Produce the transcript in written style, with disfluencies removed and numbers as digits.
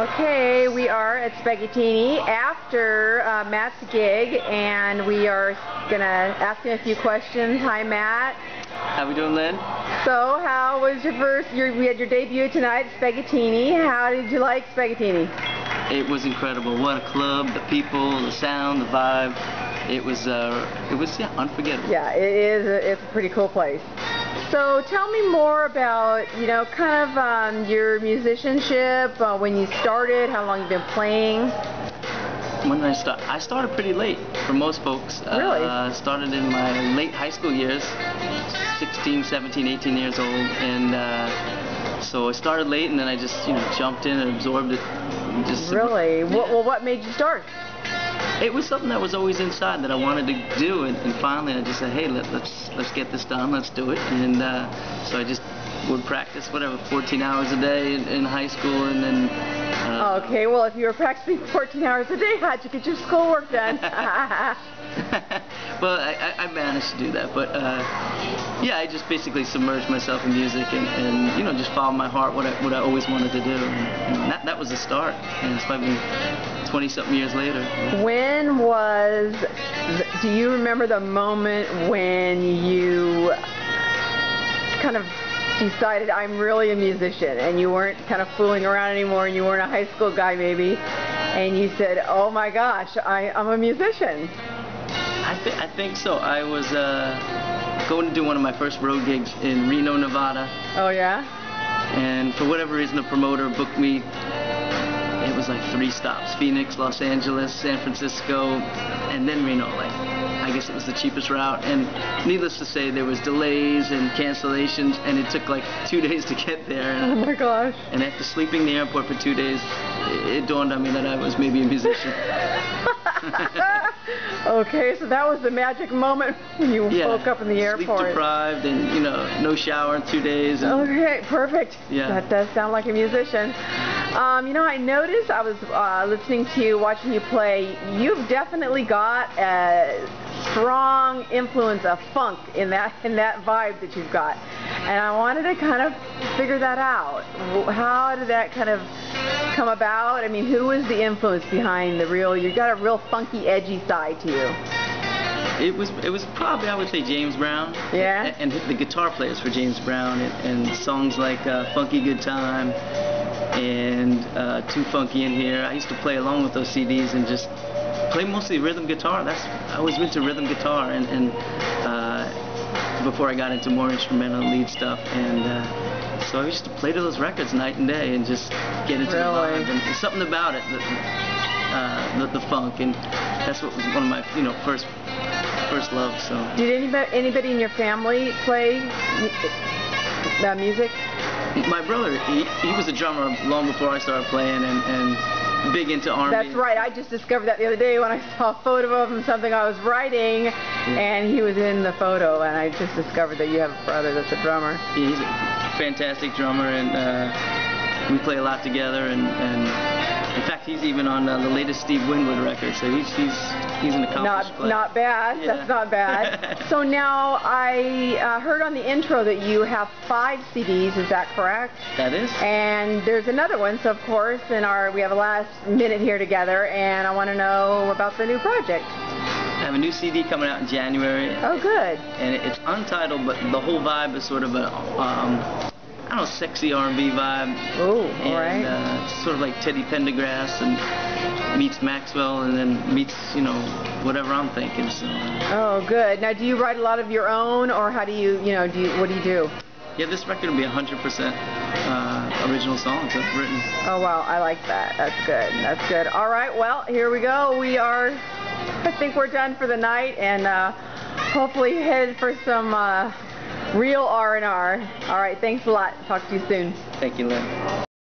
Okay, we are at Spaghettini after Matt's gig, and we are gonna ask him a few questions. Hi, Matt. How we doing, Lynn? So, how was we had your debut tonight at Spaghettini. How did you like Spaghettini? It was incredible. What a club, the people, the sound, the vibe. It was yeah, unforgettable. Yeah, it's a pretty cool place. So tell me more about, kind of your musicianship, when you started, how long you've been playing. When did I start? I started pretty late for most folks. Really? Started in my late high school years, 16, 17, 18 years old, and so I started late, and then I just jumped in and absorbed it. Really? What made you start? It was something that was always inside that I wanted to do, and finally I just said, hey, let's get this done, let's do it. And so I just would practice 14 hours a day in high school, and then okay, well, if you were practicing 14 hours a day, how'd you get your schoolwork done? Well, I managed to do that, but yeah, I just basically submerged myself in music and just followed my heart, what I always wanted to do, and that was the start, and it's probably 20-something years later. Do you remember the moment when you kind of decided I'm really a musician, and you weren't kind of fooling around anymore, and you weren't a high school guy maybe, and you said, oh my gosh, I'm a musician? I think so. I was going to do one of my first road gigs in Reno, Nevada. Oh yeah? And for whatever reason, the promoter booked me. It was like 3 stops: Phoenix, Los Angeles, San Francisco, and then Reno. I guess it was the cheapest route, and needless to say, there was delays and cancellations, and it took like 2 days to get there. Oh my gosh. And after sleeping in the airport for 2 days, it dawned on me that I was maybe a musician. Okay, so that was the magic moment when you woke up in the airport. Sleep deprived, and no shower in 2 days. Okay, perfect. Yeah. That does sound like a musician. I noticed, I was listening to you, watching you play, you've definitely got a strong influence of funk in that vibe that you've got. And I wanted to kind of figure that out. How did that kind of come about? I mean, who was the influence behind you've got a real funky, edgy side to you. It was probably, I would say, James Brown. Yeah? And the guitar players for James Brown, and songs like Funky Good Time and Too Funky in Here. I used to play along with those CDs and just play mostly rhythm guitar. I was into rhythm guitar, and before I got into more instrumental lead stuff, and so I used to play to those records night and day and just get into the vibe, and there's something about it, the funk, and that's what was one of my first loves. So did anybody in your family play music? My brother, he was a drummer long before I started playing, and big into R&B. That's right. I just discovered that the other day when I saw a photo of him, something I was writing, and he was in the photo, and I just discovered that you have a brother that's a drummer. Yeah, he's a fantastic drummer, and we play a lot together, and in fact, he's even on the latest Steve Winwood record, so he's an accomplished player. Not bad. Yeah. That's not bad. So now I heard on the intro that you have 5 CDs. Is that correct? That is. And there's another one. So of course, we have a last minute here together, and I want to know about the new project. I have a new CD coming out in January. Oh, good. And it's untitled, but the whole vibe is sort of a I don't know, sexy R&B vibe. Oh, all right. Sort of like Teddy Pendergrass and meets Maxwell, and then meets whatever I'm thinking. So. Oh, good. Now, do you write a lot of your own, or how do you what do you do? Yeah, this record will be 100% original songs I've written. Oh wow, I like that. That's good. That's good. All right, well, here we go. I think we're done for the night, and hopefully head for some real R&R. All right, thanks a lot. Talk to you soon. Thank you, Lynn.